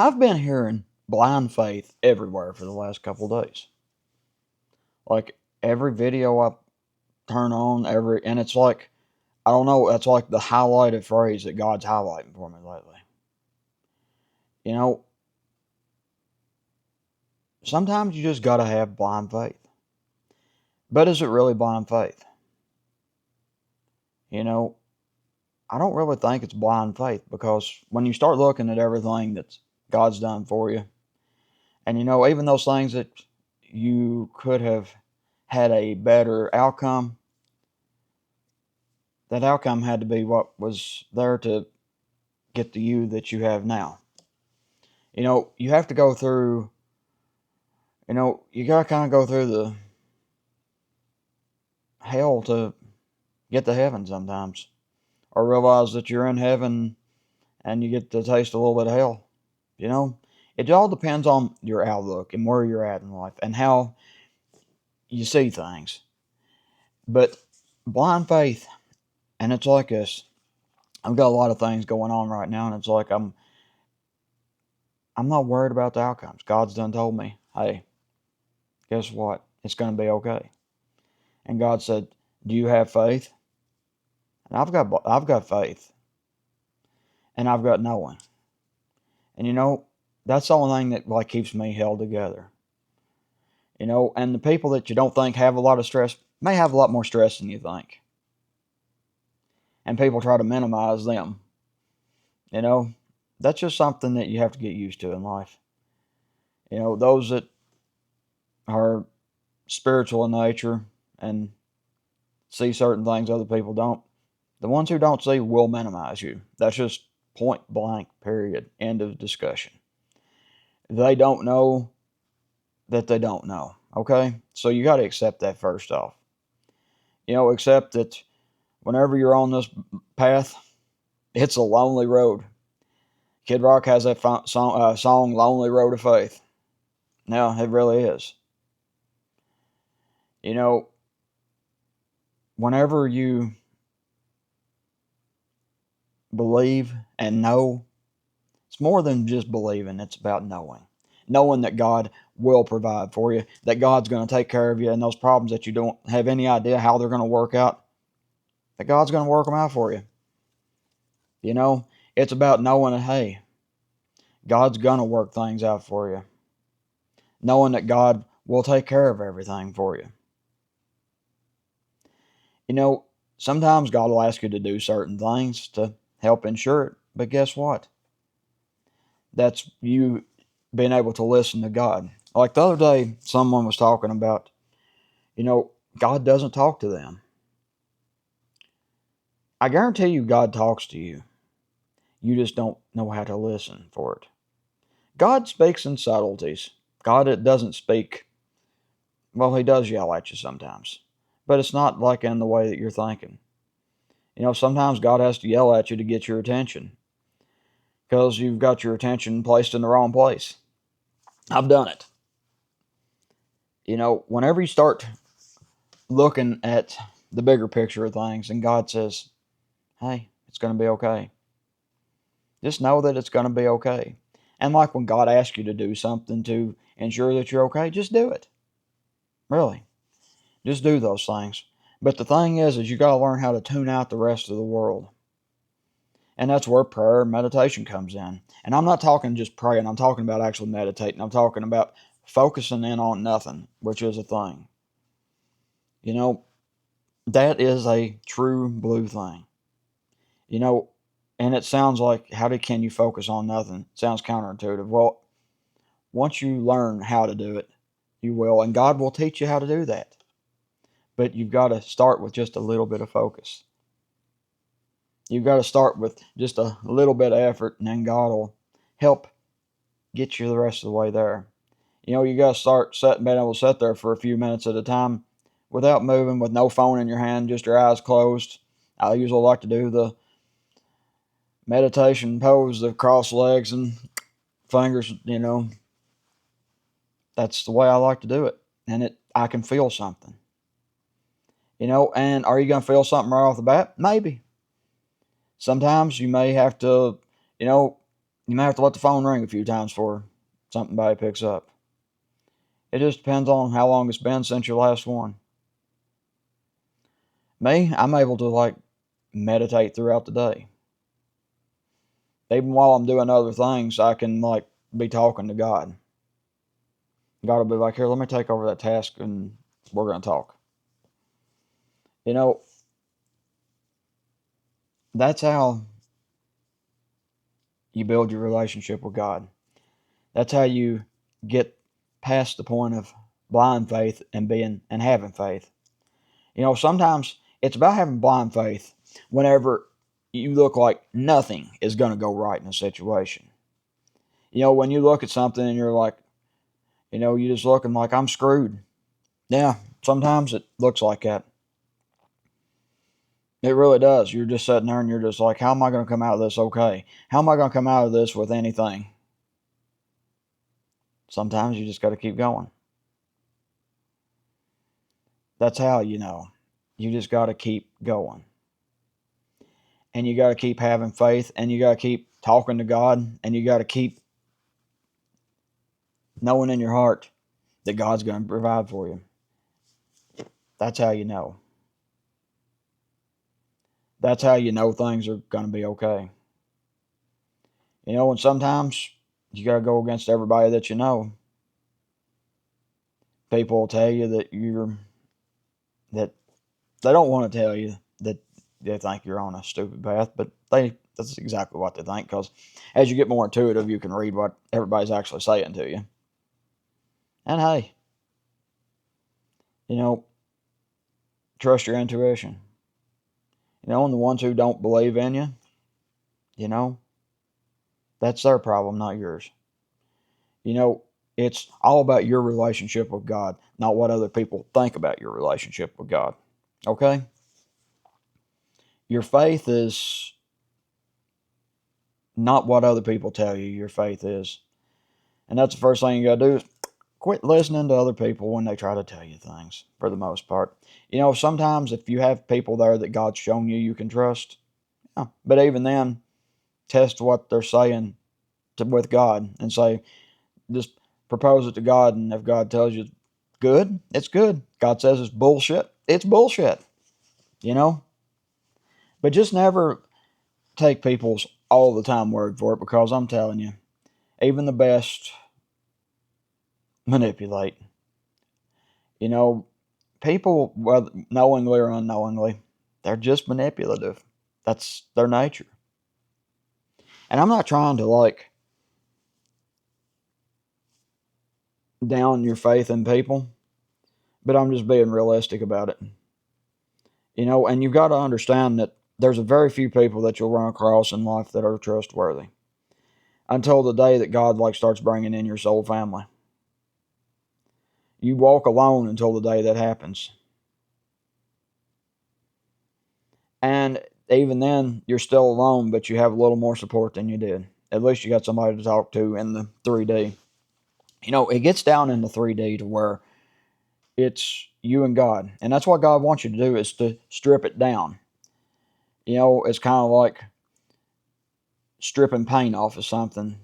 I've been hearing blind faith everywhere for the last couple of days. Like every video I turn on, and it's like, I don't know, that's like the highlighted phrase that God's highlighting for me lately. You know, sometimes you just gotta have blind faith. But is it really blind faith? You know, I don't really think it's blind faith, because when you start looking at everything that God's done for you, and even those things that you could have had a better outcome, that outcome had to be what was there to get the you that you have now. You have to go through, you got to kind of go through the hell to get to heaven sometimes, or realize that you're in heaven and you get to taste a little bit of hell. It all depends on your outlook and where you're at in life and how you see things. But blind faith, and it's like this. I've got a lot of things going on right now, and it's like I'm not worried about the outcomes. God's done told me, hey, guess what? It's going to be okay. And God said, do you have faith? And I've got faith, and I've got knowing. And that's the only thing that like keeps me held together. And the people that you don't think have a lot of stress may have a lot more stress than you think. And people try to minimize them. That's just something that you have to get used to in life. Those that are spiritual in nature and see certain things other people don't, the ones who don't see will minimize you. That's just point blank, period, end of discussion. They don't know that they don't know, okay? So you got to accept that first off. Accept that whenever you're on this path, it's a lonely road. Kid Rock has that song, Lonely Road of Faith. Now, it really is. Whenever you believe and know, it's more than just believing, it's about knowing. Knowing that God will provide for you, that God's going to take care of you, and those problems that you don't have any idea how they're going to work out, that God's going to work them out for you. It's about knowing that, hey, God's going to work things out for you. Knowing that God will take care of everything for you. Sometimes God will ask you to do certain things to help ensure it, but guess what? That's you being able to listen to God. Like the other day, someone was talking about, God doesn't talk to them. I guarantee you God talks to you. You just don't know how to listen for it. God speaks in subtleties. God doesn't speak, well, he does yell at you sometimes. But it's not like in the way that you're thinking. Sometimes God has to yell at you to get your attention, because you've got your attention placed in the wrong place. I've done it. Whenever you start looking at the bigger picture of things and God says, hey, it's going to be okay. Just know that it's going to be okay. And like when God asks you to do something to ensure that you're okay, just do it. Really. Just do those things. But the thing is you got to learn how to tune out the rest of the world. And that's where prayer and meditation comes in. And I'm not talking just praying. I'm talking about actually meditating. I'm talking about focusing in on nothing, which is a thing. That is a true blue thing. And it sounds like, can you focus on nothing? It sounds counterintuitive. Well, once you learn how to do it, you will. And God will teach you how to do that. But you've got to start with just a little bit of focus. You've got to start with just a little bit of effort, and then God will help get you the rest of the way there. You got to start being able to sit there for a few minutes at a time without moving, with no phone in your hand, just your eyes closed. I usually like to do the meditation pose, the cross legs and fingers. That's the way I like to do it, and I can feel something. And are you going to feel something right off the bat? Maybe. Sometimes you may have to, you You may have to let the phone ring a few times before somebody picks up. It just depends on how long it's been since your last one. Me, I'm able to meditate throughout the day. Even while I'm doing other things, I can be talking to God. God will be like, here, let me take over that task and we're going to talk. That's how you build your relationship with God. That's how you get past the point of blind faith and having faith. Sometimes it's about having blind faith whenever you look like nothing is going to go right in a situation. When you look at something and you're like, you just looking like I'm screwed. Yeah, sometimes it looks like that. It really does. You're just sitting there and you're just like, how am I going to come out of this okay? How am I going to come out of this with anything? Sometimes you just got to keep going. That's how you know. You just got to keep going. And you got to keep having faith, and you got to keep talking to God, and you got to keep knowing in your heart that God's going to provide for you. That's how you know. That's how you know things are going to be okay. And sometimes you got to go against everybody that you know. People will tell you that they don't want to tell you that they think you're on a stupid path, but that's exactly what they think, because as you get more intuitive, you can read what everybody's actually saying to you. And hey, trust your intuition. And the ones who don't believe in you, that's their problem, not yours. It's all about your relationship with God, not what other people think about your relationship with God. Okay? Your faith is not what other people tell you your faith is. And that's the first thing you got to do is quit listening to other people when they try to tell you things, for the most part. Sometimes if you have people there that God's shown you can trust, yeah, but even then, test what they're saying with God and say, just propose it to God, and if God tells you good, it's good. God says it's bullshit, it's bullshit. But just never take people's all the time word for it, because I'm telling you, even the best manipulate. People, whether knowingly or unknowingly, they're just manipulative. That's their nature. And I'm not trying to down your faith in people, but I'm just being realistic about it. And you've got to understand that there's a very few people that you'll run across in life that are trustworthy until the day that God starts bringing in your soul family. You walk alone until the day that happens. And even then, you're still alone, but you have a little more support than you did. At least you got somebody to talk to in the 3D. It gets down in the 3D to where it's you and God. And that's what God wants you to do, is to strip it down. It's kind of like stripping paint off of something.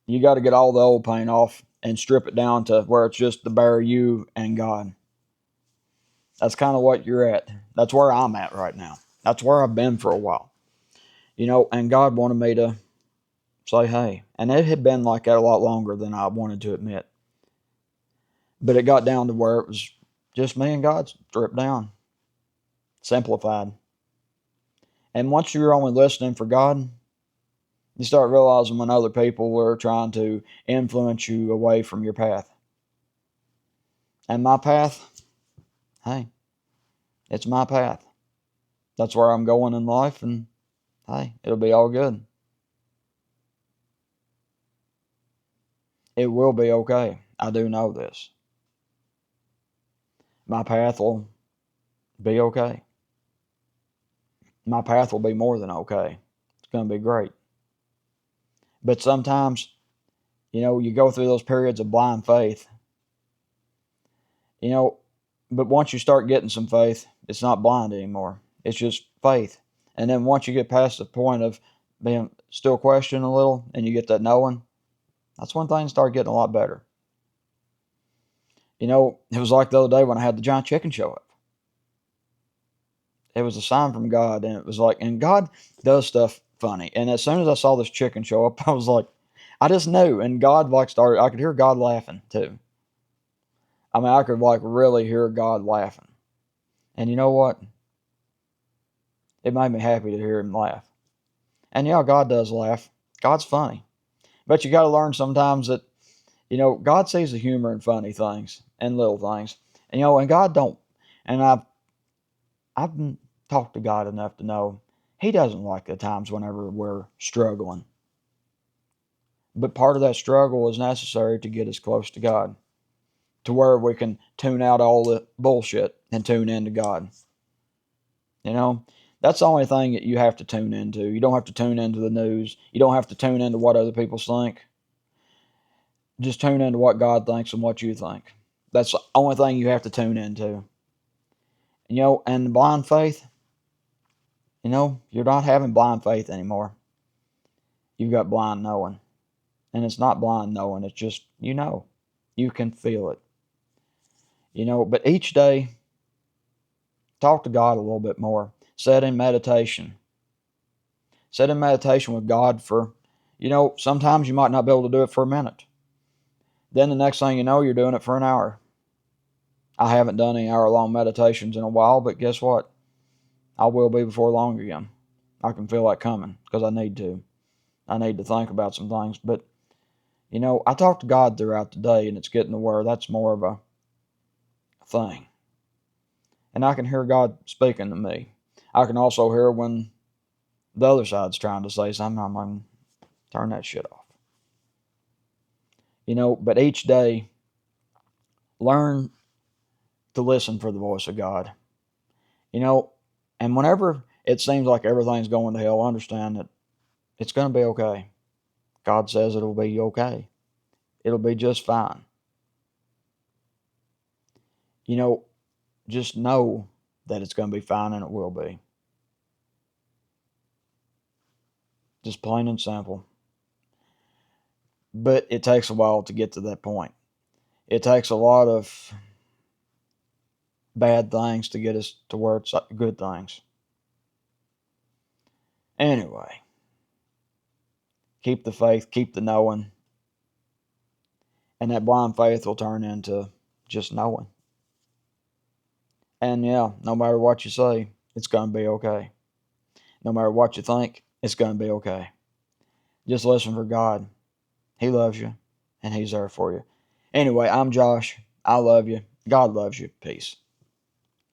You got to get all the old paint off and strip it down to where it's just the bare you and God. That's kind of what you're at. That's where I'm at right now. That's where I've been for a while. And God wanted me to say, hey. And it had been like that a lot longer than I wanted to admit. But it got down to where it was just me and God stripped down, simplified. And once you're only listening for God, you start realizing when other people were trying to influence you away from your path. And my path, hey, it's my path. That's where I'm going in life, and hey, it'll be all good. It will be okay. I do know this. My path will be okay. My path will be more than okay. It's going to be great. But sometimes, you go through those periods of blind faith. But once you start getting some faith, it's not blind anymore. It's just faith. And then once you get past the point of being still question a little and you get that knowing, that's when things start getting a lot better. You know, it was like the other day when I had the giant chicken show up. It was a sign from God, and it was like, and God does stuff funny. And as soon as I saw this chicken show up, I was like, I just knew. And God like started, I could hear God laughing too. I mean, I could like really hear God laughing. And you know what? It made me happy to hear him laugh. And yeah, God does laugh. God's funny. But you got to learn sometimes that, you know, God sees the humor in funny things and little things. And, you know, and God don't. And I've talked to God enough to know he doesn't like the times whenever we're struggling. But part of that struggle is necessary to get us close to God, to where we can tune out all the bullshit and tune into God. You know, that's the only thing that you have to tune into. You don't have to tune into the news. You don't have to tune into what other people think. Just tune into what God thinks and what you think. That's the only thing you have to tune into. You know, and blind faith, you know, you're not having blind faith anymore. You've got blind knowing. And it's not blind knowing, it's just, you know, you can feel it. You know, but each day, talk to God a little bit more. Set in meditation. Set in meditation with God for, you know, sometimes you might not be able to do it for a minute. Then the next thing you know, you're doing it for an hour. I haven't done any hour-long meditations in a while, but guess what? I will be before long again. I can feel that coming because I need to. I need to think about some things. But, you know, I talk to God throughout the day, and it's getting to where that's more of a thing. And I can hear God speaking to me. I can also hear when the other side's trying to say something. I'm like, turn that shit off. You know, but each day, learn to listen for the voice of God. You know, and whenever it seems like everything's going to hell, understand that it's going to be okay. God says it'll be okay. It'll be just fine. You know, just know that it's going to be fine, and it will be. Just plain and simple. But it takes a while to get to that point. It takes a lot of bad things to get us to where it's good things. Anyway, keep the faith, keep the knowing, and that blind faith will turn into just knowing. And yeah, no matter what you say, it's going to be okay. No matter what you think, it's going to be okay. Just listen for God. He loves you, and He's there for you. Anyway, I'm Josh. I love you. God loves you. Peace.